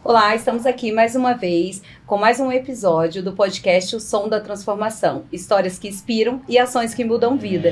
Olá, estamos aqui mais uma vez com mais um episódio do podcast O Som da Transformação. Histórias que inspiram e ações que mudam vida.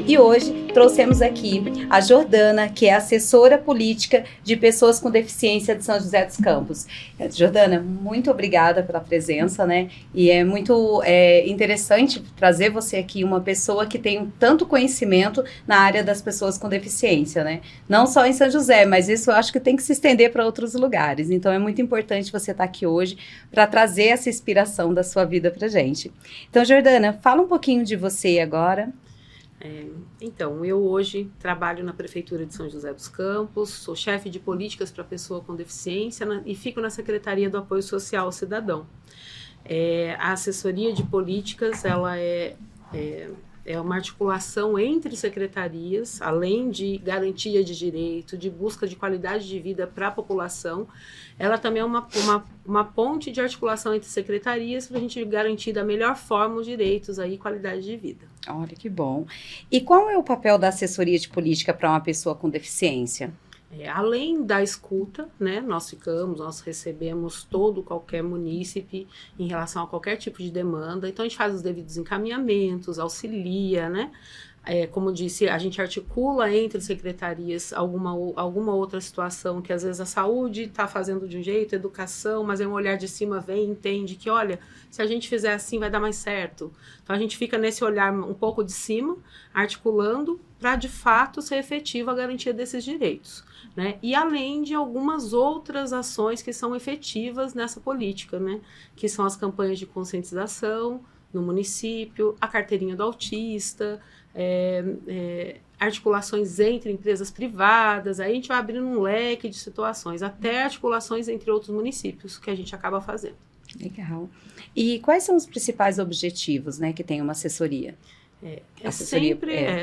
E hoje trouxemos aqui a Jordana, que é assessora política de pessoas com deficiência de São José dos Campos. Jordana, muito obrigada pela presença, né? E é muito interessante trazer você aqui, uma pessoa que tem tanto conhecimento na área das pessoas com deficiência, né? Não só em São José, mas isso eu acho que tem que se estender para outros lugares. Então é muito importante você estar aqui hoje para trazer essa inspiração da sua vida para a gente. Então, Jordana, fala um pouquinho de você agora. Então, eu hoje trabalho na Prefeitura de São José dos Campos, sou chefe de políticas para pessoa com deficiência e fico na Secretaria do Apoio Social ao Cidadão. A assessoria de políticas, ela é uma articulação entre secretarias, além de garantia de direito, de busca de qualidade de vida para a população. Ela também é uma ponte de articulação entre secretarias para a gente garantir da melhor forma os direitos e qualidade de vida. Olha que bom. E qual é o papel da assessoria de política para uma pessoa com deficiência? Além da escuta, né, nós recebemos qualquer munícipe em relação a qualquer tipo de demanda, então a gente faz os devidos encaminhamentos, auxilia, né? Como disse, a gente articula entre secretarias alguma outra situação que às vezes a saúde está fazendo de um jeito, a educação, mas um olhar de cima vem e entende que, olha, se a gente fizer assim vai dar mais certo. Então a gente fica nesse olhar um pouco de cima, articulando para de fato ser efetiva a garantia desses direitos, né? E além de algumas outras ações que são efetivas nessa política, né? Que são as campanhas de conscientização no município, a carteirinha do autista, articulações entre empresas privadas, aí a gente vai abrindo um leque de situações, até articulações entre outros municípios que a gente acaba fazendo. Legal. E quais são os principais objetivos, né, que tem uma assessoria?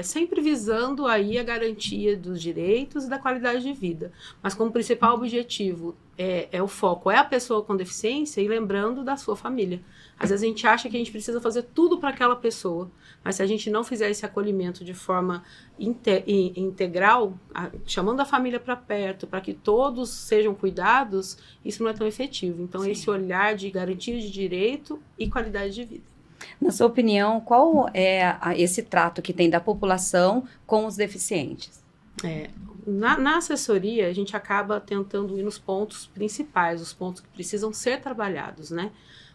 Sempre visando aí a garantia dos direitos e da qualidade de vida, mas como principal objetivo o foco é a pessoa com deficiência e lembrando da sua família. Às vezes a gente acha que a gente precisa fazer tudo para aquela pessoa, mas se a gente não fizer esse acolhimento de forma integral, chamando a família para perto, para que todos sejam cuidados, isso não é tão efetivo. Então, sim, esse olhar de garantia de direito e qualidade de vida. Na sua opinião, qual é esse trato que tem da população com os deficientes? Na assessoria, a gente acaba tentando ir nos pontos principais, os pontos que precisam ser trabalhados, né?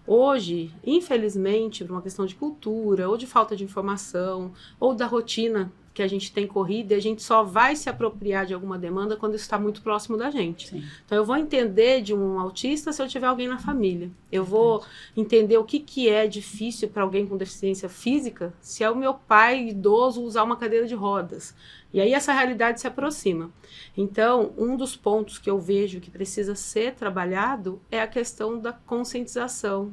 Hoje, infelizmente, por uma questão de cultura, ou de falta de informação, ou da rotina que a gente tem corrida, a gente só vai se apropriar de alguma demanda quando isso está muito próximo da gente. Sim. Então, eu vou entender de um autista se eu tiver alguém na família. Eu vou entender o que é difícil para alguém com deficiência física se é o meu pai idoso usar uma cadeira de rodas. E aí essa realidade se aproxima. Então, um dos pontos que eu vejo que precisa ser trabalhado é a questão da conscientização,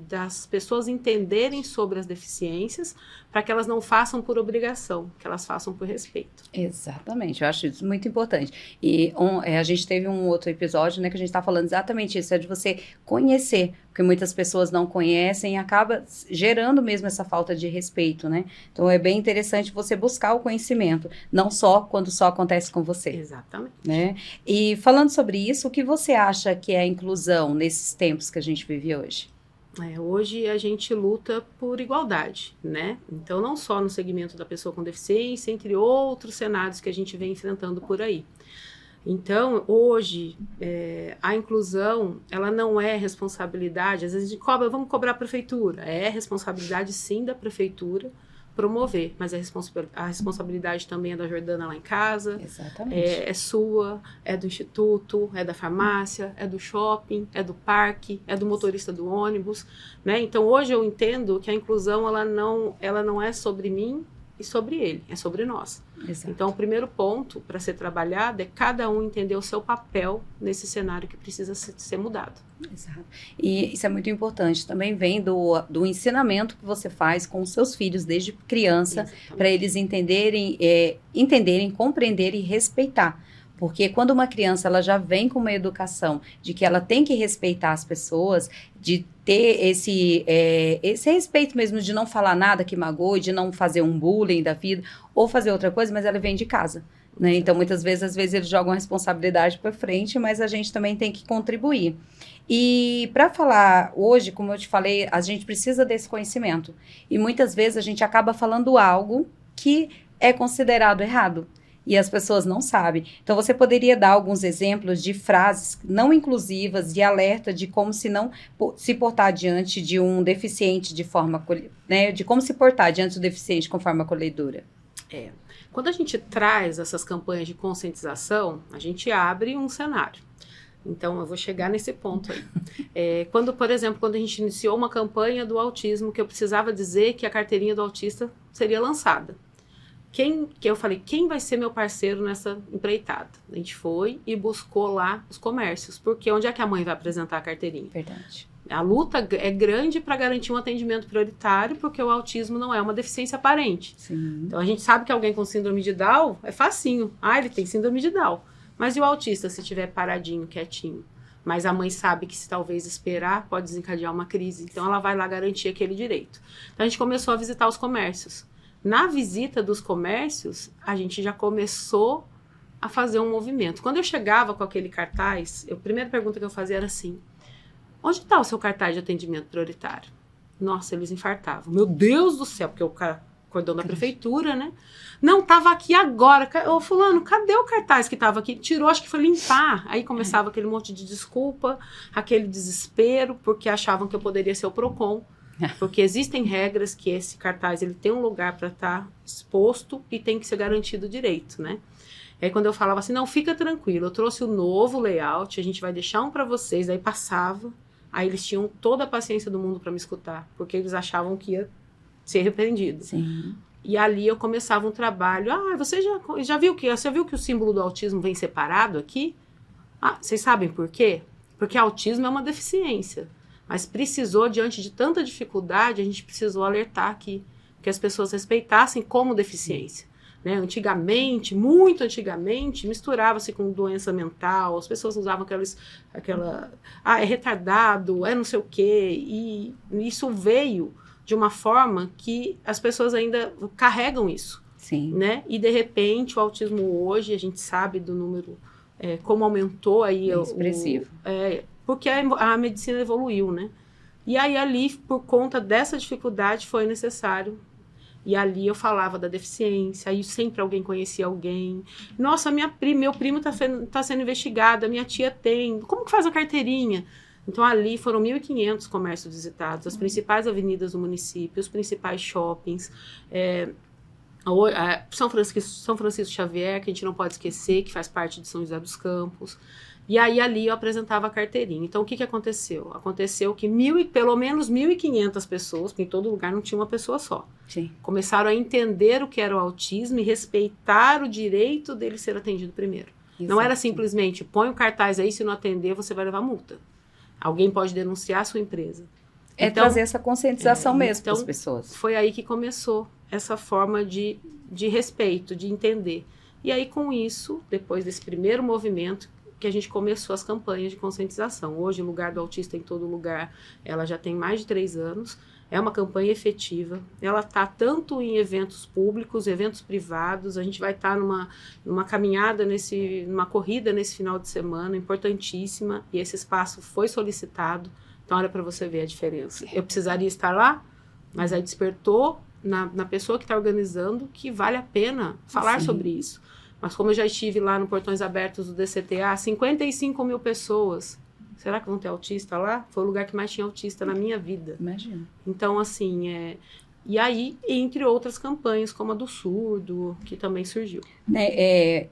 das pessoas entenderem sobre as deficiências, para que elas não façam por obrigação, que elas façam por respeito. Exatamente, eu acho isso muito importante. E a gente teve um outro episódio, né, que a gente está falando exatamente isso, de você conhecer, porque muitas pessoas não conhecem e acaba gerando mesmo essa falta de respeito, né? Então é bem interessante você buscar o conhecimento, não só quando só acontece com você. Exatamente. Né? E falando sobre isso, o que você acha que é a inclusão nesses tempos que a gente vive hoje? Hoje a gente luta por igualdade, né? Então não só no segmento da pessoa com deficiência, entre outros cenários que a gente vem enfrentando por aí. Então, hoje, a inclusão, ela não é responsabilidade, às vezes a gente cobra, vamos cobrar a prefeitura, é responsabilidade sim da prefeitura promover, mas a responsabilidade também é da Jordana lá em casa. Exatamente. É sua, é do instituto, é da farmácia, é do shopping, é do parque, é do motorista do ônibus, né? Então, hoje eu entendo que a inclusão, ela não é sobre mim e sobre ele, é sobre nós. Exato. Então, o primeiro ponto para ser trabalhado é cada um entender o seu papel nesse cenário que precisa ser mudado. Exato. E isso é muito importante. Também vem do ensinamento que você faz com os seus filhos desde criança, para eles entenderem, compreenderem e respeitar. Porque quando uma criança ela já vem com uma educação de que ela tem que respeitar as pessoas, de ter esse respeito mesmo, de não falar nada que magoe, de não fazer um bullying da vida, ou fazer outra coisa, mas ela vem de casa. Né? Então, muitas vezes, às vezes, eles jogam a responsabilidade para frente, mas a gente também tem que contribuir. E para falar hoje, como eu te falei, a gente precisa desse conhecimento. E muitas vezes a gente acaba falando algo que é considerado errado. E as pessoas não sabem. Então, você poderia dar alguns exemplos de frases não inclusivas e alerta de como se portar diante de um deficiente de forma, né, de como se portar diante do deficiente com forma acolhedora. Quando a gente traz essas campanhas de conscientização, a gente abre um cenário. Então, eu vou chegar nesse ponto aí. Por exemplo, quando a gente iniciou uma campanha do autismo, que eu precisava dizer que a carteirinha do autista seria lançada. Eu falei, quem vai ser meu parceiro nessa empreitada? A gente foi e buscou lá os comércios, porque onde é que a mãe vai apresentar a carteirinha? Verdade. A luta é grande para garantir um atendimento prioritário, porque o autismo não é uma deficiência aparente. Sim. Então, a gente sabe que alguém com síndrome de Down é facinho. Ele tem síndrome de Down. Mas e o autista, se estiver paradinho, quietinho? Mas a mãe sabe que se talvez esperar, pode desencadear uma crise. Então, ela vai lá garantir aquele direito. Então, a gente começou a visitar os comércios. Na visita dos comércios, a gente já começou a fazer um movimento. Quando eu chegava com aquele cartaz, a primeira pergunta que eu fazia era assim: onde está o seu cartaz de atendimento prioritário? Nossa, eles infartavam. Meu Deus do céu, porque o cordão da prefeitura, né? Não, estava aqui agora. Ô, fulano, cadê o cartaz que estava aqui? Tirou, acho que foi limpar. Aí começava aquele monte de desculpa, aquele desespero, porque achavam que eu poderia ser o PROCON. Porque existem regras que esse cartaz ele tem um lugar para estar exposto e tem que ser garantido o direito, né? Aí quando eu falava assim, não, fica tranquilo, eu trouxe o novo layout, a gente vai deixar um para vocês, aí passava, aí eles tinham toda a paciência do mundo para me escutar, porque eles achavam que ia ser repreendido. Sim. E ali eu começava um trabalho, você já viu que o símbolo do autismo vem separado aqui? Vocês sabem por quê? Porque autismo é uma deficiência. Mas precisou, diante de tanta dificuldade, a gente precisou alertar que as pessoas respeitassem como deficiência. Né? Antigamente, muito antigamente, misturava-se com doença mental, as pessoas usavam é retardado, é não sei o quê, e isso veio de uma forma que as pessoas ainda carregam isso. Sim. Né? E, de repente, o autismo hoje, a gente sabe do número, como aumentou aí... É expressivo. Porque a medicina evoluiu, né? E aí ali, por conta dessa dificuldade, foi necessário. E ali eu falava da deficiência, aí sempre alguém conhecia alguém. Nossa, meu primo tá sendo investigado, a minha tia tem. Como que faz a carteirinha? Então ali foram 1.500 comércios visitados, as principais avenidas do município, os principais shoppings, São Francisco Xavier, que a gente não pode esquecer, que faz parte de São José dos Campos. E aí, ali, eu apresentava a carteirinha. Então, o que aconteceu? Aconteceu que pelo menos 1.500 pessoas, porque em todo lugar não tinha uma pessoa só, Sim. começaram a entender o que era o autismo e respeitar o direito dele ser atendido primeiro. Exato. Não era simplesmente, põe o cartaz aí, se não atender, você vai levar multa. Alguém pode denunciar a sua empresa. Então, trazer essa conscientização mesmo para as pessoas. Foi aí que começou essa forma de respeito, de entender. E aí, com isso, depois desse primeiro movimento, que a gente começou as campanhas de conscientização. Hoje, o Lugar do Autista em Todo Lugar, ela já tem mais de 3 anos. É uma campanha efetiva. Ela está tanto em eventos públicos, eventos privados. A gente vai estar numa caminhada, numa corrida nesse final de semana, importantíssima. E esse espaço foi solicitado. Então, olha para você ver a diferença. Eu precisaria estar lá, mas aí despertou na pessoa que está organizando que vale a pena falar sobre isso. Mas como eu já estive lá no Portões Abertos do DCTA, 55 mil pessoas. Será que vão ter autista lá? Foi o lugar que mais tinha autista na minha vida. Imagina. Então, assim, E aí, entre outras campanhas, como a do surdo, que também surgiu.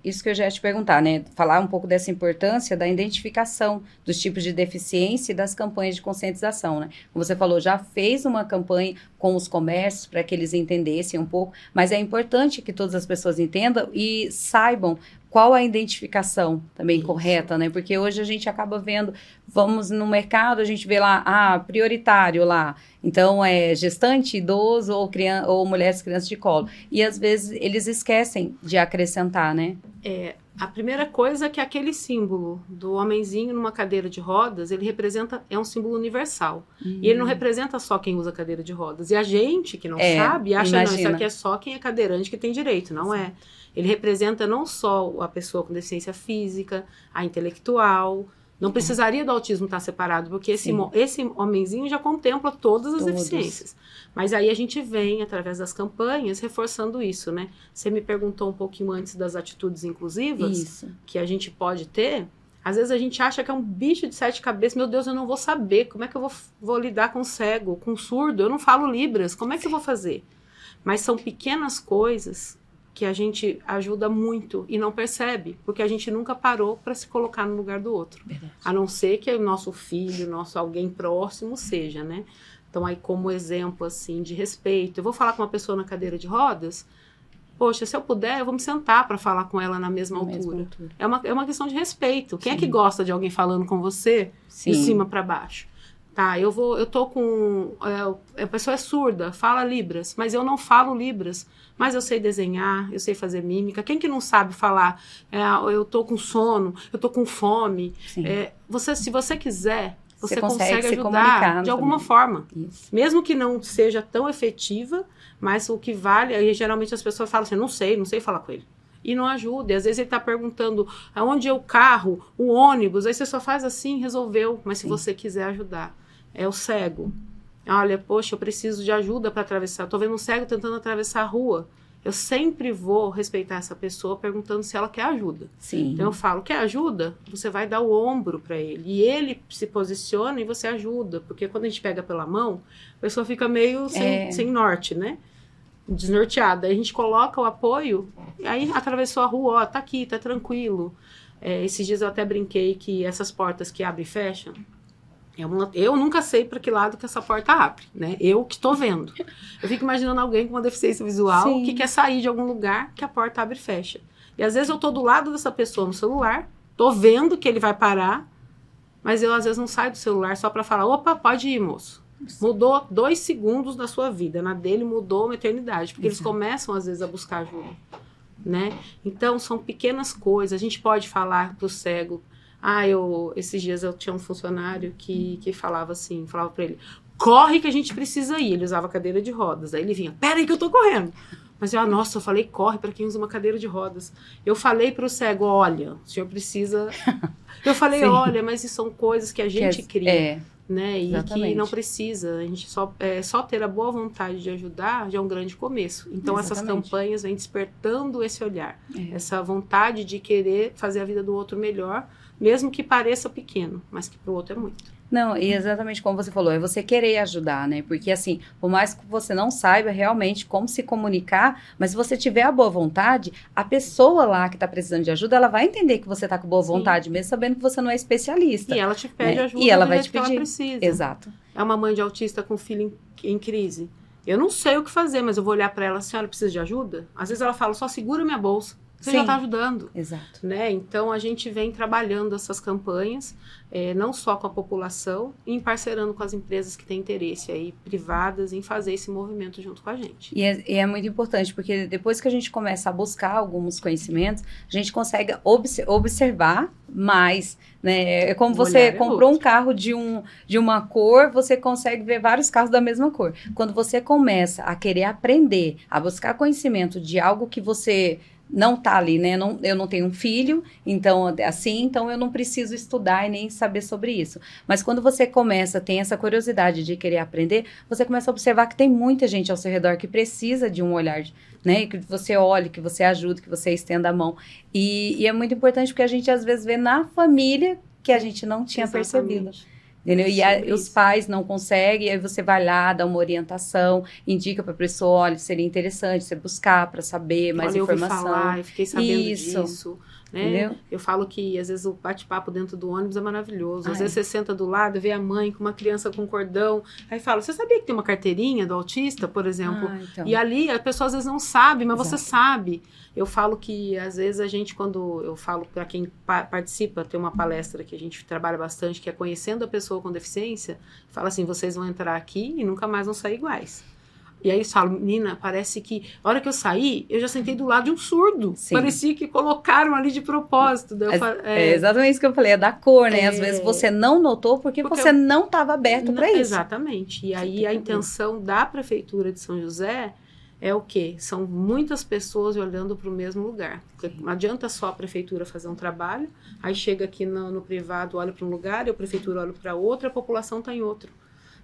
Isso que eu já ia te perguntar, né? Falar um pouco dessa importância da identificação dos tipos de deficiência e das campanhas de conscientização, né? Como você falou, já fez uma campanha com os comércios para que eles entendessem um pouco, mas é importante que todas as pessoas entendam e saibam qual a identificação também correta, né? Porque hoje a gente acaba vendo, vamos no mercado, a gente vê lá, prioritário lá. Então, é gestante, idoso ou mulheres, crianças de colo. E, às vezes, eles esquecem de acrescentar, né? A primeira coisa é que aquele símbolo do homenzinho numa cadeira de rodas, ele representa, é um símbolo universal. E ele não representa só quem usa cadeira de rodas. E a gente que não sabe, acha, não, isso aqui é só quem é cadeirante que tem direito. Não é. Ele representa não só a pessoa com deficiência física, a intelectual. Não precisaria do autismo estar separado, porque esse homenzinho já contempla todas as deficiências. Mas aí a gente vem, através das campanhas, reforçando isso, né? Você me perguntou um pouquinho antes das atitudes inclusivas que a gente pode ter. Às vezes a gente acha que é um bicho de 7 cabeças. Meu Deus, eu não vou saber. Como é que eu vou lidar com cego, com surdo? Eu não falo Libras. Como é que eu vou fazer? Mas são pequenas coisas que a gente ajuda muito e não percebe, porque a gente nunca parou para se colocar no lugar do outro. Verdade. A não ser que o nosso filho, nosso alguém próximo seja, né? Então, aí como exemplo, assim, de respeito, eu vou falar com uma pessoa na cadeira de rodas, poxa, se eu puder, eu vou me sentar para falar com ela na mesma altura. É uma questão de respeito. Quem é que gosta de alguém falando com você de cima para baixo? Tá, eu tô com... a pessoa é surda, fala Libras, mas eu não falo Libras. Mas eu sei desenhar, eu sei fazer mímica. Quem que não sabe falar, eu tô com sono, eu tô com fome? Se você quiser, você consegue ajudar de alguma forma. Isso. Mesmo que não seja tão efetiva, mas o que vale... Aí, geralmente as pessoas falam assim, não sei falar com ele. E não ajuda. E às vezes ele está perguntando aonde é o carro, o ônibus. Aí você só faz assim, resolveu. Mas se você quiser ajudar. É o cego. Olha, poxa, eu preciso de ajuda para atravessar. Estou vendo um cego tentando atravessar a rua. Eu sempre vou respeitar essa pessoa perguntando se ela quer ajuda. Sim. Então eu falo, quer ajuda? Você vai dar o ombro para ele. E ele se posiciona e você ajuda. Porque quando a gente pega pela mão, a pessoa fica meio sem norte, né? Desnorteada. Aí a gente coloca o apoio, e aí atravessou a rua, ó, tá aqui, tá tranquilo. Esses dias eu até brinquei que essas portas que abrem e fecham, eu nunca sei para que lado que essa porta abre, né? Eu que estou vendo. Eu fico imaginando alguém com uma deficiência visual que quer sair de algum lugar que a porta abre e fecha. E às vezes eu estou do lado dessa pessoa no celular, estou vendo que ele vai parar, mas eu às vezes não saio do celular só para falar, opa, pode ir, moço. Mudou 2 segundos da sua vida, na dele mudou uma eternidade, porque eles começam às vezes a buscar ajuda, né? Então são pequenas coisas. A gente pode falar para o cego. Esses dias eu tinha um funcionário que falava para ele, corre que a gente precisa ir. Ele usava cadeira de rodas. Aí ele vinha, pera aí que eu tô correndo. Mas eu falei, corre para quem usa uma cadeira de rodas. Eu falei para o cego, olha, o senhor precisa... Eu falei, olha, mas isso são coisas que a gente cria, né? E que não precisa. A gente só ter a boa vontade de ajudar já é um grande começo. Então essas campanhas vêm despertando esse olhar. Essa vontade de querer fazer a vida do outro melhor, mesmo que pareça pequeno, mas que para o outro é muito. Não, e exatamente como você falou, é você querer ajudar, né? Porque assim, por mais que você não saiba realmente como se comunicar, mas se você tiver a boa vontade, a pessoa lá que está precisando de ajuda, ela vai entender que você está com boa vontade, mesmo sabendo que você não é especialista. E ela te pede ajuda e ela vai te pedir. Que ela precisa. Exato. É uma mãe de autista com filho em crise. Eu não sei o que fazer, mas eu vou olhar para ela, a senhora precisa de ajuda? Às vezes ela fala, só segura minha bolsa. Você já está ajudando. Exato. Né? Então, a gente vem trabalhando essas campanhas, não só com a população, e em parcerando com as empresas que têm interesse aí, privadas, em fazer esse movimento junto com a gente. E é muito importante, porque depois que a gente começa a buscar alguns conhecimentos, a gente consegue observar mais, né? É como você comprou um carro de uma cor, você consegue ver vários carros da mesma cor. Quando você começa a querer aprender, a buscar conhecimento de algo que você... não tá ali, né? Eu não tenho um filho, então eu não preciso estudar e nem saber sobre isso. Mas quando você tem essa curiosidade de querer aprender, você começa a observar que tem muita gente ao seu redor que precisa de um olhar, né? Que você olhe, que você ajude, que você estenda a mão. E é muito importante porque a gente às vezes vê na família que a gente não tinha percebido. Entendeu? E os pais não conseguem, aí você vai lá, dá uma orientação, indica para a pessoa, olha, seria interessante você buscar para saber mais informação. Eu ouvi falar, eu fiquei sabendo disso. Né? Eu falo que às vezes o bate-papo dentro do ônibus é maravilhoso. Às vezes você senta do lado, vê a mãe com uma criança com cordão, aí fala, você sabia que tem uma carteirinha do autista, por exemplo? Então. E ali a pessoa às vezes não sabe, mas você sabe. Eu falo que às vezes a gente, quando eu falo para quem participa, tem uma palestra que a gente trabalha bastante, que é conhecendo a pessoa com deficiência, fala assim, vocês vão entrar aqui e nunca mais vão sair iguais. E aí eles falam, menina, parece que a hora que eu saí, eu já sentei do lado de um surdo. Sim. Parecia que colocaram ali de propósito. É exatamente isso que eu falei, é da cor, né? Às vezes você não notou porque você não estava aberto para isso. Exatamente. E aí a intenção da Prefeitura de São José é o quê? São muitas pessoas olhando para o mesmo lugar. Porque não adianta só a Prefeitura fazer um trabalho, aí chega aqui no privado, olha para um lugar, e a Prefeitura olha para outro, a população está em outro.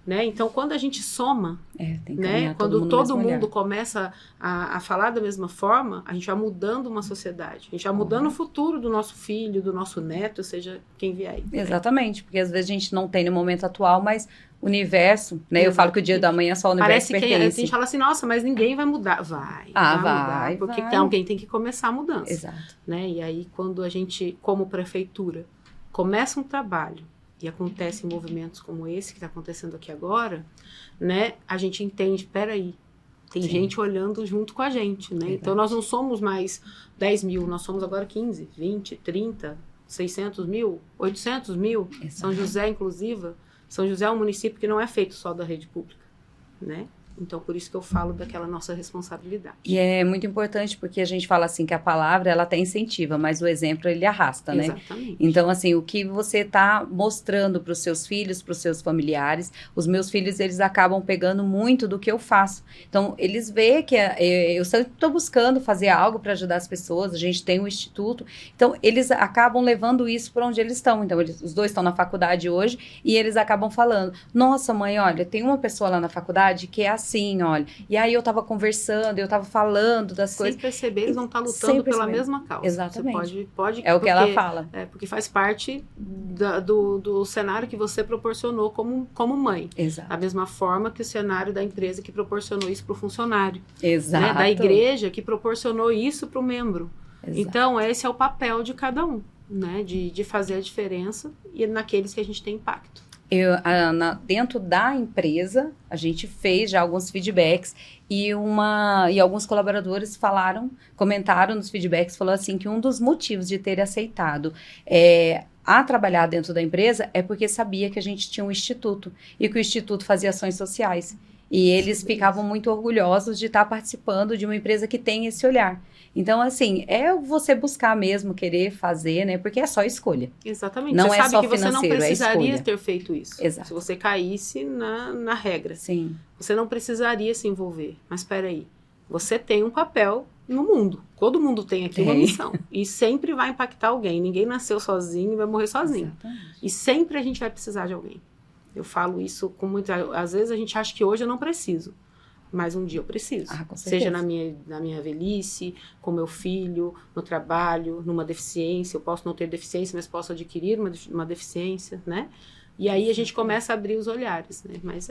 Né? Então, quando a gente soma, né? Quando todo mundo começa a falar da mesma forma, a gente vai mudando uma sociedade. A gente vai mudando o futuro do nosso filho, do nosso neto, seja quem vier aí. Exatamente, porque às vezes a gente não tem no momento atual, mas o universo, né? Exatamente. Eu falo que o dia da manhã só o universo pertence. Parece que a gente fala assim, nossa, mas ninguém vai mudar. Vai mudar, porque alguém tem que começar a mudança. Exato. Né? E aí, quando a gente, como prefeitura, começa um trabalho, e acontece em movimentos como esse que está acontecendo aqui agora, né, a gente entende, peraí, tem gente olhando junto com a gente, né? Então nós não somos mais 10 mil, nós somos agora 15, 20, 30, 600 mil, 800 mil. Exato. São José, inclusive, São José é um município que não é feito só da rede pública, né? Então, por isso que eu falo daquela nossa responsabilidade. E é muito importante porque a gente fala assim que a palavra, ela até incentiva, mas o exemplo, ele arrasta, né? Exatamente. Então, assim, o que você está mostrando para os seus filhos, para os seus familiares, os meus filhos, eles acabam pegando muito do que eu faço. Então, eles veem que eu sempre estou buscando fazer algo para ajudar as pessoas, a gente tem um instituto, então, eles acabam levando isso para onde eles estão. Então, os dois estão na faculdade hoje e eles acabam falando, nossa, mãe, olha, tem uma pessoa lá na faculdade que é assim, olha, e aí eu tava conversando, eu tava falando das coisas. Sem perceber, eles vão estar lutando pela mesma causa. Exatamente. Você pode é o que ela fala. Porque faz parte do cenário que você proporcionou como mãe. Exato. Da mesma forma que o cenário da empresa que proporcionou isso para o funcionário. Exato. Né? Da igreja que proporcionou isso para o membro. Exato. Então, esse é o papel de cada um, né? De fazer a diferença e naqueles que a gente tem impacto. Dentro da empresa, a gente fez já alguns feedbacks e alguns colaboradores comentaram nos feedbacks, falou assim que um dos motivos de ter aceitado a trabalhar dentro da empresa é porque sabia que a gente tinha um instituto e que o instituto fazia ações sociais. E eles ficavam muito orgulhosos de estar participando de uma empresa que tem esse olhar. Então, assim, é você buscar mesmo, querer fazer, né? Porque é só escolha. Exatamente. Não você é sabe só que você não precisaria ter feito isso. Exato. Se você caísse na regra. Sim. Você não precisaria se envolver. Mas espera aí, você tem um papel no mundo. Todo mundo tem aqui uma missão. E sempre vai impactar alguém. Ninguém nasceu sozinho e vai morrer sozinho. Exatamente. E sempre a gente vai precisar de alguém. Eu falo isso com muita... Às vezes a gente acha que hoje eu não preciso. Mas um dia eu preciso. Com seja na minha velhice, com meu filho, no trabalho, numa deficiência. Eu posso não ter deficiência, mas posso adquirir uma deficiência, né? E aí a gente começa a abrir os olhares, né? Mas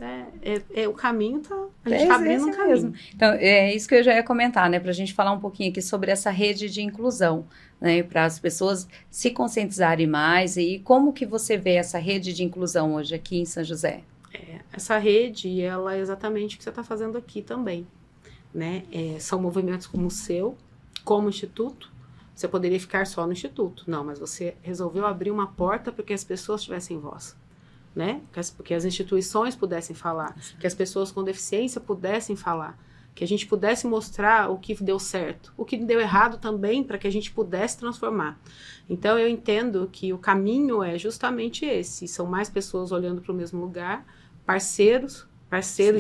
o caminho a gente está abrindo um caminho. Mesmo. Então, é isso que eu já ia comentar, né? Para a gente falar um pouquinho aqui sobre essa rede de inclusão, né? Para as pessoas se conscientizarem mais. E como que você vê essa rede de inclusão hoje aqui em São José? Essa rede, ela é exatamente o que você está fazendo aqui também, né? São movimentos como o seu, como instituto. Você poderia ficar só no instituto. Não, mas você resolveu abrir uma porta para que as pessoas tivessem voz. Né? Que as instituições pudessem falar, que as pessoas com deficiência pudessem falar, que a gente pudesse mostrar o que deu certo, o que deu errado também, para que a gente pudesse transformar. Então, eu entendo que o caminho é justamente esse, são mais pessoas olhando para o mesmo lugar, parceiros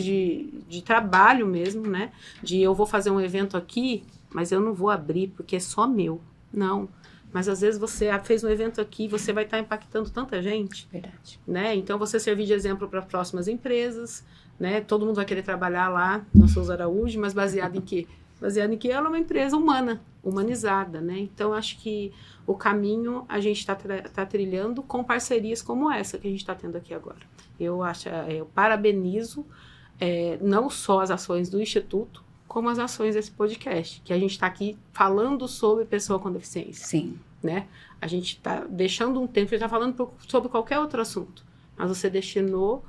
de trabalho mesmo, né? De eu vou fazer um evento aqui, mas eu não vou abrir porque é só meu. Não. Mas às vezes você fez um evento aqui, você vai estar impactando tanta gente. Verdade. Né? Então você servir de exemplo para próximas empresas, né? Todo mundo vai querer trabalhar lá na Souza Araújo, mas baseado em quê? Baseado em que ela é uma empresa humana, humanizada, né? Então acho que o caminho a gente está trilhando com parcerias como essa que a gente está tendo aqui agora. Eu parabenizo não só as ações do Instituto, como as ações desse podcast, que a gente está aqui falando sobre pessoa com deficiência. Sim. Né? A gente está deixando um tempo, a gente está falando sobre qualquer outro assunto, mas você destinou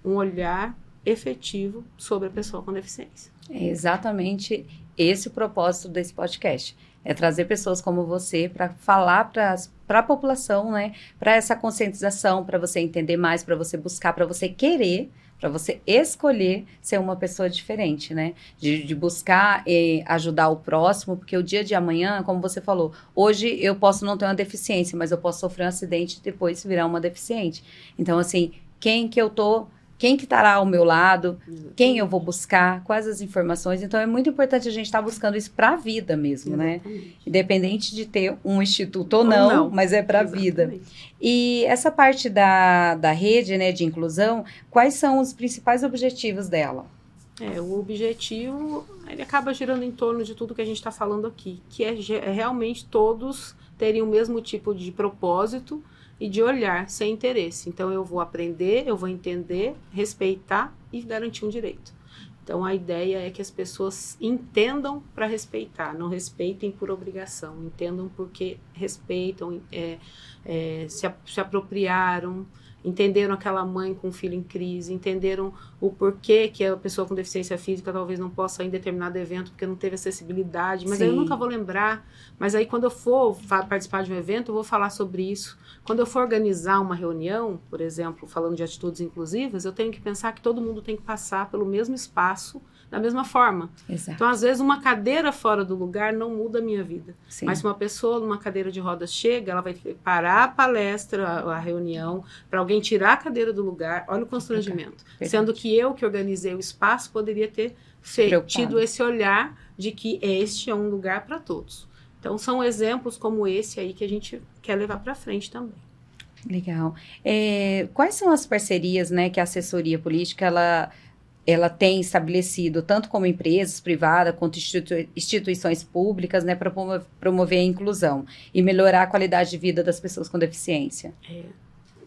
um olhar efetivo sobre a pessoa com deficiência. É exatamente esse o propósito desse podcast. É trazer pessoas como você para falar para a população, né? Para essa conscientização, para você entender mais, para você buscar, para você querer, para você escolher ser uma pessoa diferente, né? De buscar ajudar o próximo, porque o dia de amanhã, como você falou, hoje eu posso não ter uma deficiência, mas eu posso sofrer um acidente e depois virar uma deficiente. Então, assim, quem que estará ao meu lado, quem eu vou buscar, quais as informações. Então, é muito importante a gente estar buscando isso para a vida mesmo, né? Independente de ter um instituto ou não, mas é para a vida. E essa parte da rede, né, de inclusão, quais são os principais objetivos dela? O objetivo, ele acaba girando em torno de tudo que a gente está falando aqui, que é realmente todos terem o mesmo tipo de propósito e de olhar sem interesse. Então, eu vou aprender, eu vou entender, respeitar e garantir um direito. Então, a ideia é que as pessoas entendam para respeitar, não respeitem por obrigação, entendam porque respeitam, se apropriaram, entenderam aquela mãe com um filho em crise, entenderam o porquê que a pessoa com deficiência física talvez não possa ir em determinado evento porque não teve acessibilidade, mas aí eu nunca vou lembrar. Mas aí quando eu for participar de um evento, eu vou falar sobre isso. Quando eu for organizar uma reunião, por exemplo, falando de atitudes inclusivas, eu tenho que pensar que todo mundo tem que passar pelo mesmo espaço, da mesma forma. Exato. Então, às vezes, uma cadeira fora do lugar não muda a minha vida. Sim. Mas se uma pessoa numa cadeira de rodas chega, ela vai ter que parar a palestra, a reunião, para alguém tirar a cadeira do lugar. Olha o constrangimento. Sendo que eu, que organizei o espaço, poderia ter tido esse olhar de que este é um lugar para todos. Então, são exemplos como esse aí que a gente quer levar para frente também. Legal. Quais são as parcerias, né, que a assessoria política, ela tem estabelecido, tanto como empresas privadas, quanto instituições públicas, né, para promover a inclusão e melhorar a qualidade de vida das pessoas com deficiência?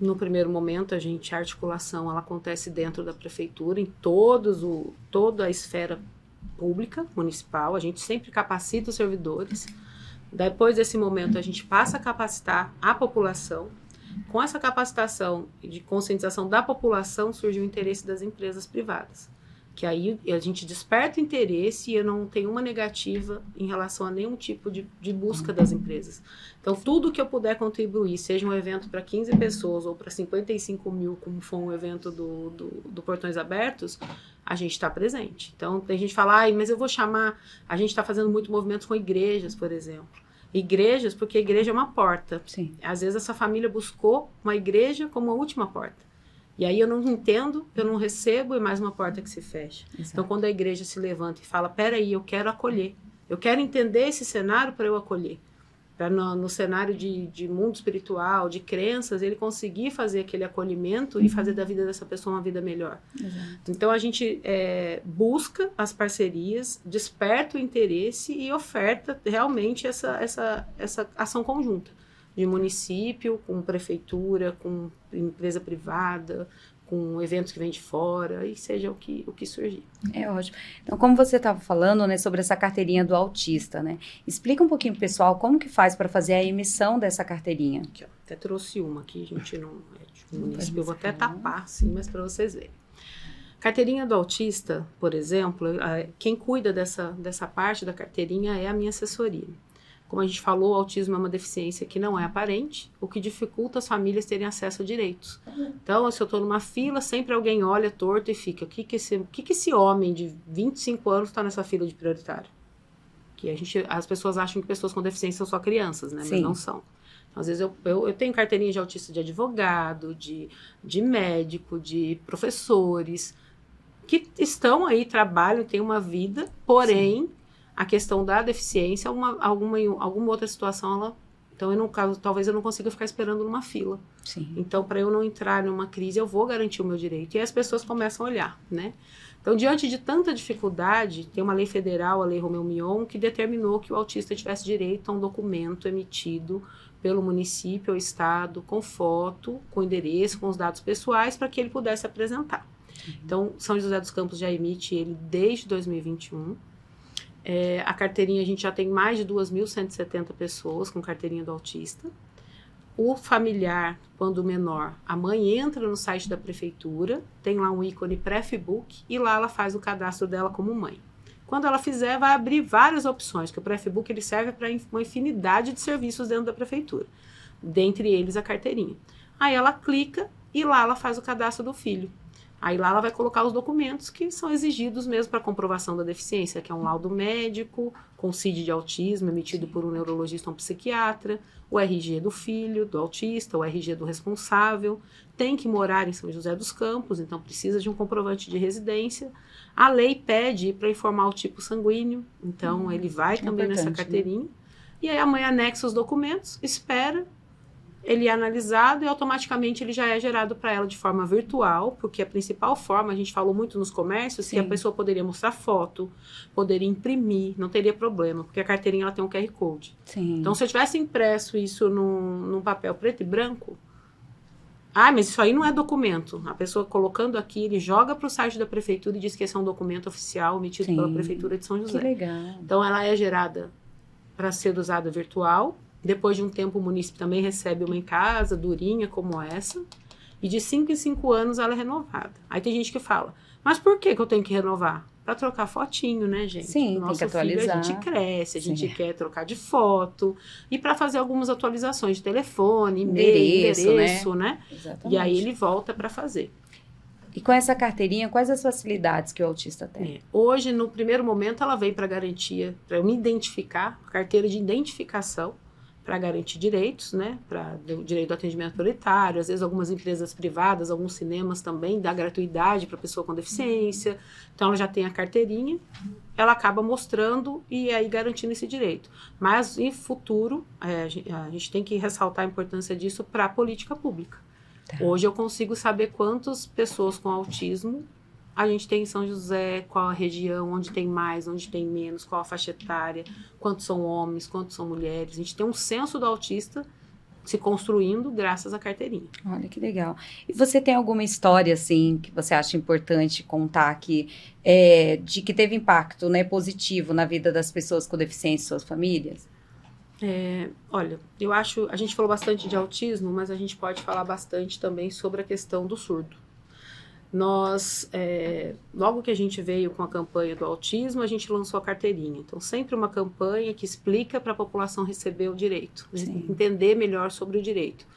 No primeiro momento, a articulação ela acontece dentro da prefeitura, em toda a esfera pública, municipal. A gente sempre capacita os servidores. Depois desse momento, a gente passa a capacitar a população. Com essa capacitação e de conscientização da população, surge o interesse das empresas privadas. Que aí a gente desperta o interesse e eu não tenho uma negativa em relação a nenhum tipo de busca das empresas. Então, tudo que eu puder contribuir, seja um evento para 15 pessoas ou para 55 mil, como foi um evento do Portões Abertos, a gente está presente. Então, tem gente que fala, mas eu vou chamar... A gente está fazendo muito movimentos com igrejas, por exemplo. Igrejas, porque a igreja é uma porta. Sim. Às vezes essa família buscou uma igreja como a última porta. E aí eu não entendo, eu não recebo, e mais uma porta que se fecha. Exato. Então, quando a igreja se levanta e fala, peraí, eu quero acolher. Eu quero entender esse cenário para eu acolher. Para no cenário de mundo espiritual, de crenças, ele conseguir fazer aquele acolhimento e fazer da vida dessa pessoa uma vida melhor. Exato. Então, a gente busca as parcerias, desperta o interesse e oferta realmente essa ação conjunta de município, com prefeitura, com empresa privada, com eventos que vêm de fora, e seja o que surgir. É ótimo. Então, como você estava falando, né, sobre essa carteirinha do autista, né? Explica um pouquinho pro pessoal como que faz para fazer a emissão dessa carteirinha. Aqui, ó, até trouxe uma aqui, a gente não é de município, eu vou até tapar, assim, mas para vocês verem. Carteirinha do autista, por exemplo, quem cuida dessa parte da carteirinha é a minha assessoria. Como a gente falou, o autismo é uma deficiência que não é aparente, o que dificulta as famílias terem acesso a direitos. Então, se eu estou numa fila, sempre alguém olha torto e fica, o que esse homem de 25 anos está nessa fila de prioritário? Que as pessoas acham que pessoas com deficiência são só crianças, né? Mas não são. Então, às vezes eu tenho carteirinha de autista de advogado, de médico, de professores, que estão aí, trabalham, têm uma vida, porém... A questão da deficiência, alguma outra situação, então, talvez eu não consiga ficar esperando numa fila. Sim. Então, para eu não entrar numa crise, eu vou garantir o meu direito. E aí as pessoas começam a olhar, né? Então, diante de tanta dificuldade, tem uma lei federal, a Lei Romeu Mion, que determinou que o autista tivesse direito a um documento emitido pelo município ou estado, com foto, com endereço, com os dados pessoais, para que ele pudesse apresentar. Então, São José dos Campos já emite ele desde 2021. A carteirinha, a gente já tem mais de 2.170 pessoas com carteirinha do autista. O familiar, quando menor, a mãe entra no site da prefeitura, tem lá um ícone pré-FBUC e lá ela faz o cadastro dela como mãe. Quando ela fizer, vai abrir várias opções, que o Prefbook ele serve para uma infinidade de serviços dentro da prefeitura, dentre eles a carteirinha. Aí ela clica e lá ela faz o cadastro do filho. Aí lá ela vai colocar os documentos que são exigidos mesmo para comprovação da deficiência, que é um laudo médico, com CID de autismo emitido por um neurologista ou um psiquiatra, o RG do filho, do autista, o RG do responsável, tem que morar em São José dos Campos, então precisa de um comprovante de residência. A lei pede para informar o tipo sanguíneo, então ele vai também nessa carteirinha, né? E aí a mãe anexa os documentos, espera, ele é analisado e automaticamente ele já é gerado para ela de forma virtual, porque a principal forma, a gente falou muito nos comércios, Sim. que a pessoa poderia mostrar foto, poderia imprimir, não teria problema, porque a carteirinha ela tem um QR Code. Sim. Então, se eu tivesse impresso isso num papel preto e branco, mas isso aí não é documento. A pessoa colocando aqui, ele joga para o site da prefeitura e diz que esse é um documento oficial emitido Sim. pela prefeitura de São José. Que legal. Então, ela é gerada para ser usada virtual. Depois de um tempo, o município também recebe uma em casa, durinha, como essa. E de 5 em 5 anos, ela é renovada. Aí tem gente que fala, mas por que eu tenho que renovar? Para trocar fotinho, né, gente? Sim, tem que atualizar. Filho, a gente cresce, a gente Sim. quer trocar de foto. E para fazer algumas atualizações de telefone, e-mail, endereço, né? Exatamente. E aí ele volta para fazer. E com essa carteirinha, quais as facilidades que o autista tem? Hoje, no primeiro momento, ela vem para garantia, para eu me identificar, carteira de identificação, para garantir direitos, né, para o direito do atendimento prioritário, às vezes algumas empresas privadas, alguns cinemas também dá gratuidade para pessoa com deficiência, então ela já tem a carteirinha, ela acaba mostrando e aí garantindo esse direito. Mas em futuro, a gente tem que ressaltar a importância disso para a política pública. Tá. Hoje eu consigo saber quantas pessoas com autismo a gente tem em São José, qual a região, onde tem mais, onde tem menos, qual a faixa etária, quantos são homens, quantos são mulheres. A gente tem um censo do autista se construindo graças à carteirinha. Olha que legal. E você tem alguma história, assim, que você acha importante contar aqui, de que teve impacto, né, positivo na vida das pessoas com deficiência e suas famílias? Olha, eu acho, a gente falou bastante de autismo, mas a gente pode falar bastante também sobre a questão do surdo. Nós, logo que a gente veio com a campanha do autismo, a gente lançou a carteirinha. Então, sempre uma campanha que explica para a população receber o direito, Sim. entender melhor sobre o direito.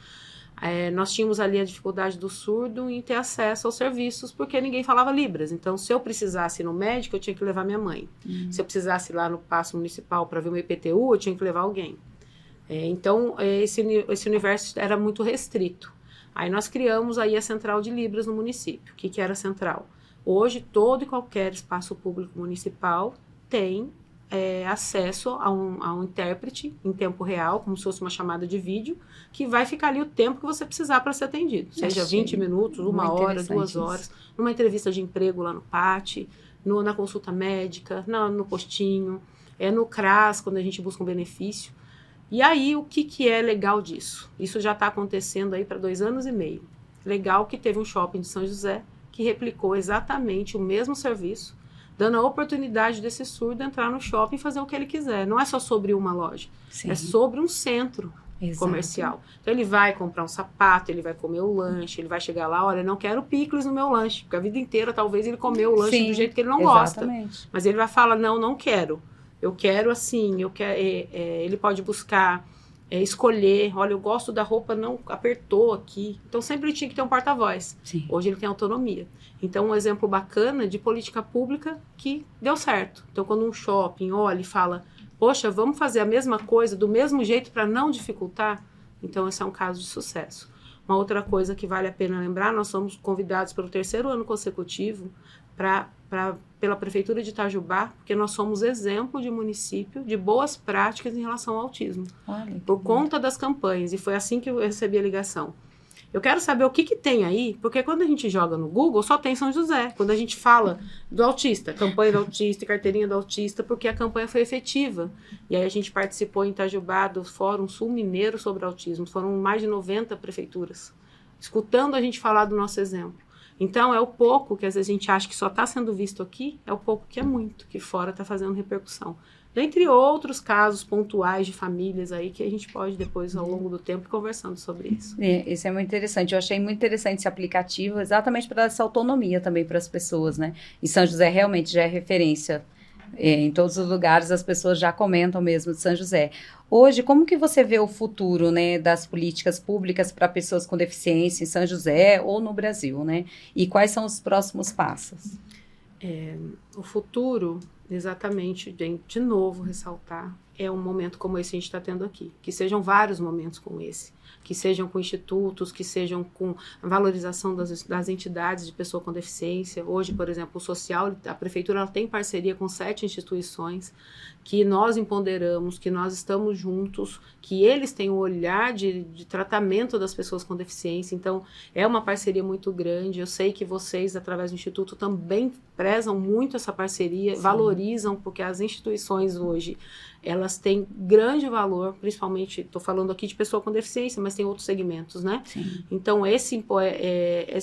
Nós tínhamos ali a dificuldade do surdo em ter acesso aos serviços, porque ninguém falava Libras. Então, se eu precisasse ir no médico, eu tinha que levar minha mãe. Se eu precisasse ir lá no Paço Municipal para ver uma IPTU, eu tinha que levar alguém. Então, esse universo era muito restrito. Aí nós criamos aí a Central de Libras no município. O que era a Central? Hoje, todo e qualquer espaço público municipal tem acesso a um intérprete em tempo real, como se fosse uma chamada de vídeo, que vai ficar ali o tempo que você precisar para ser atendido. Seja 20 minutos, 1 hora, 2 horas, numa entrevista de emprego lá no PAT, na consulta médica, no postinho, no CRAS, quando a gente busca um benefício. E aí, o que é legal disso? Isso já está acontecendo aí para 2 anos e meio. Legal que teve um shopping de São José que replicou exatamente o mesmo serviço, dando a oportunidade desse surdo entrar no shopping e fazer o que ele quiser. Não é só sobre uma loja, Sim. é sobre um centro Exato. Comercial. Então, ele vai comprar um sapato, ele vai comer o lanche, ele vai chegar lá, olha, não quero picles no meu lanche, porque a vida inteira talvez ele comeu o lanche Sim, do jeito que ele não exatamente. Gosta. Mas ele vai falar, não quero. Eu quero assim, ele pode buscar, escolher, olha, eu gosto da roupa, não apertou aqui. Então, sempre tinha que ter um porta-voz. Hoje ele tem autonomia. Então, um exemplo bacana de política pública que deu certo. Então, quando um shopping olha e fala, poxa, vamos fazer a mesma coisa, do mesmo jeito para não dificultar, então esse é um caso de sucesso. Uma outra coisa que vale a pena lembrar, nós somos convidados pelo 3º ano consecutivo pela Prefeitura de Itajubá, porque nós somos exemplo de município de boas práticas em relação ao autismo. Olha, por conta das campanhas, e foi assim que eu recebi a ligação. Eu quero saber o que tem aí, porque quando a gente joga no Google, só tem São José. Quando a gente fala do autista, campanha do autista e carteirinha do autista, porque a campanha foi efetiva. E aí a gente participou em Itajubá do Fórum Sul Mineiro sobre Autismo. Foram mais de 90 prefeituras, escutando a gente falar do nosso exemplo. Então, é o pouco que às vezes a gente acha que só está sendo visto aqui, é o pouco que é muito, que fora está fazendo repercussão. Dentre outros casos pontuais de famílias aí que a gente pode depois, ao longo do tempo, ir conversando sobre isso. Isso é muito interessante. Eu achei muito interessante esse aplicativo, exatamente para dar essa autonomia também para as pessoas, né? E São José realmente já é referência Em todos os lugares as pessoas já comentam mesmo de São José. Hoje, como que você vê o futuro, né, das políticas públicas para pessoas com deficiência em São José ou no Brasil, né? E quais são os próximos passos? O futuro, exatamente, de novo ressaltar, é um momento como esse que a gente está tendo aqui. Que sejam vários momentos como esse. Que sejam com institutos, que sejam com a valorização das entidades de pessoa com deficiência. Hoje, por exemplo, o social, a prefeitura ela tem parceria com 7 instituições que nós empoderamos, que nós estamos juntos, que eles têm o olhar de tratamento das pessoas com deficiência. Então, é uma parceria muito grande. Eu sei que vocês, através do Instituto, também prezam muito essa parceria, sim, valorizam, porque as instituições hoje, elas têm grande valor, principalmente, estou falando aqui de pessoa com deficiência, mas tem outros segmentos, né? Sim. Então, esse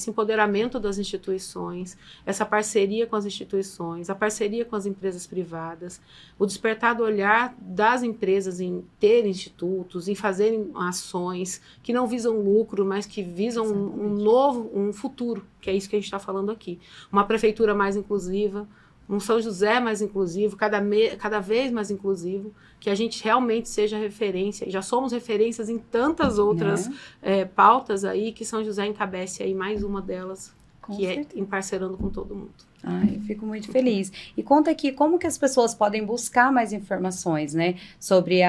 empoderamento das instituições, essa parceria com as instituições, a parceria com as empresas privadas, o despertar do olhar das empresas em ter institutos, em fazerem ações que não visam lucro, mas que visam um futuro, que é isso que a gente está falando aqui. Uma prefeitura mais inclusiva, um São José mais inclusivo, cada vez mais inclusivo, que a gente realmente seja referência. Já somos referências em tantas outras pautas aí, que São José encabece aí mais uma delas, com que certeza. É em parcerando com todo mundo. Eu fico muito feliz. E conta aqui, como que as pessoas podem buscar mais informações, né, sobre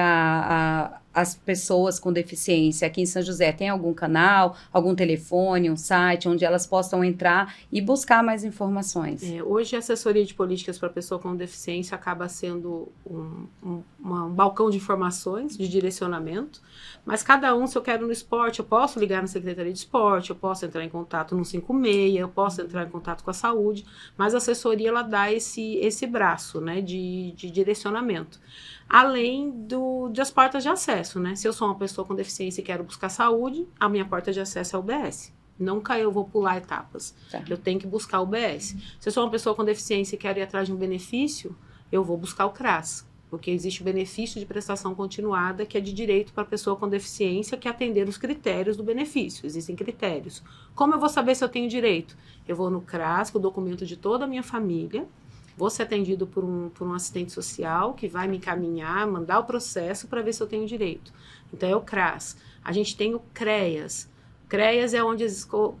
as pessoas com deficiência aqui em São José? Tem algum canal, algum telefone, um site, onde elas possam entrar e buscar mais informações? Hoje, a assessoria de políticas para pessoa com deficiência acaba sendo um balcão de informações, de direcionamento, mas cada um, se eu quero no esporte, eu posso ligar na Secretaria de Esporte, eu posso entrar em contato no 56, eu posso entrar em contato com a saúde, mas a assessoria, ela dá esse braço, né, de direcionamento. Além das portas de acesso, né? Se eu sou uma pessoa com deficiência e quero buscar saúde, a minha porta de acesso é o UBS. Nunca eu vou pular etapas. Tá. Eu tenho que buscar o UBS. Se eu sou uma pessoa com deficiência e quero ir atrás de um benefício, eu vou buscar o CRAS. Porque existe o benefício de prestação continuada, que é de direito para a pessoa com deficiência, que é atender os critérios do benefício. Existem critérios. Como eu vou saber se eu tenho direito? Eu vou no CRAS, com o documento de toda a minha família, vou ser atendido por um assistente social, que vai me encaminhar, mandar o processo para ver se eu tenho direito. Então, é o CRAS. A gente tem o CREAS. CREAS é onde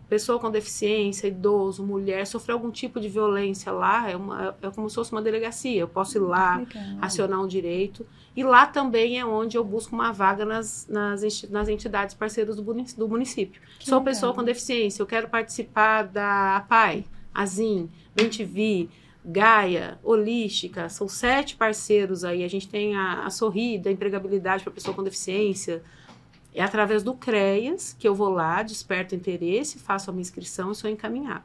pessoa com deficiência, idoso, mulher, sofreu algum tipo de violência lá, é como se fosse uma delegacia. Eu posso ir lá, acionar um direito. E lá também é onde eu busco uma vaga nas entidades parceiras do município. Sou pessoa com deficiência, eu quero participar da APAI, ASIM, BenTV, Gaia, Holística, são 7 parceiros aí. A gente tem a Sorrida, a empregabilidade para pessoa com deficiência. É através do CREAS que eu vou lá, desperto interesse, faço a minha inscrição e sou encaminhado.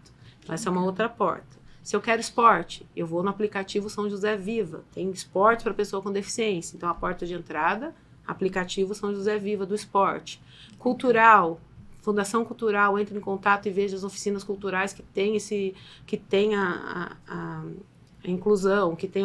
Essa é uma outra porta. Se eu quero esporte, eu vou no aplicativo São José Viva. Tem esporte para pessoa com deficiência. Então, a porta de entrada, aplicativo São José Viva do esporte. Cultural, Fundação Cultural, entre em contato e veja as oficinas culturais que tem a inclusão, que tem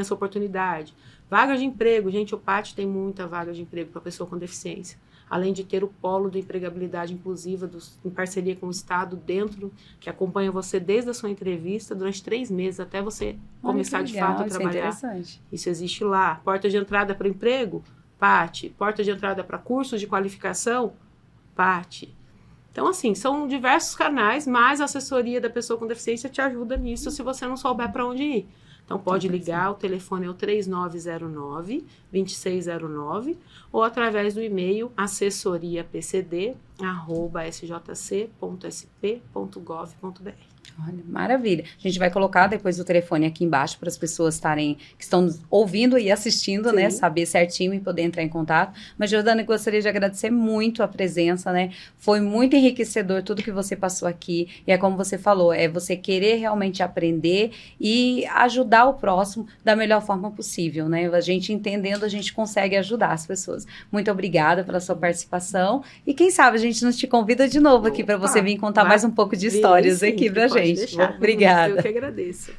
essa oportunidade. Vaga de emprego, gente, o PAT tem muita vaga de emprego para pessoa com deficiência. Além de ter o polo de empregabilidade inclusiva em parceria com o Estado dentro, que acompanha você desde a sua entrevista durante 3 meses, até você começar de fato a trabalhar. Isso é interessante. Isso existe lá. Porta de entrada para emprego, PAT. Porta de entrada para cursos de qualificação, PAT. Então, assim, são diversos canais, mas a assessoria da pessoa com deficiência te ajuda nisso se você não souber para onde ir. Então, pode ligar, o telefone é o 3909-2609 ou através do e-mail assessoriapcd@sjc.sp.gov.br. Olha, maravilha. A gente vai colocar depois o telefone aqui embaixo para as pessoas que estão ouvindo e assistindo, sim, né? Saber certinho e poder entrar em contato. Mas, Jordana, eu gostaria de agradecer muito a presença, né? Foi muito enriquecedor tudo que você passou aqui. E é como você falou, é você querer realmente aprender e ajudar o próximo da melhor forma possível, né? A gente entendendo, a gente consegue ajudar as pessoas. Muito obrigada pela sua participação. E quem sabe a gente não te convida de novo aqui para você vir contar mais um pouco de histórias aqui pra gente. Deixar. Obrigada. Eu que agradeço.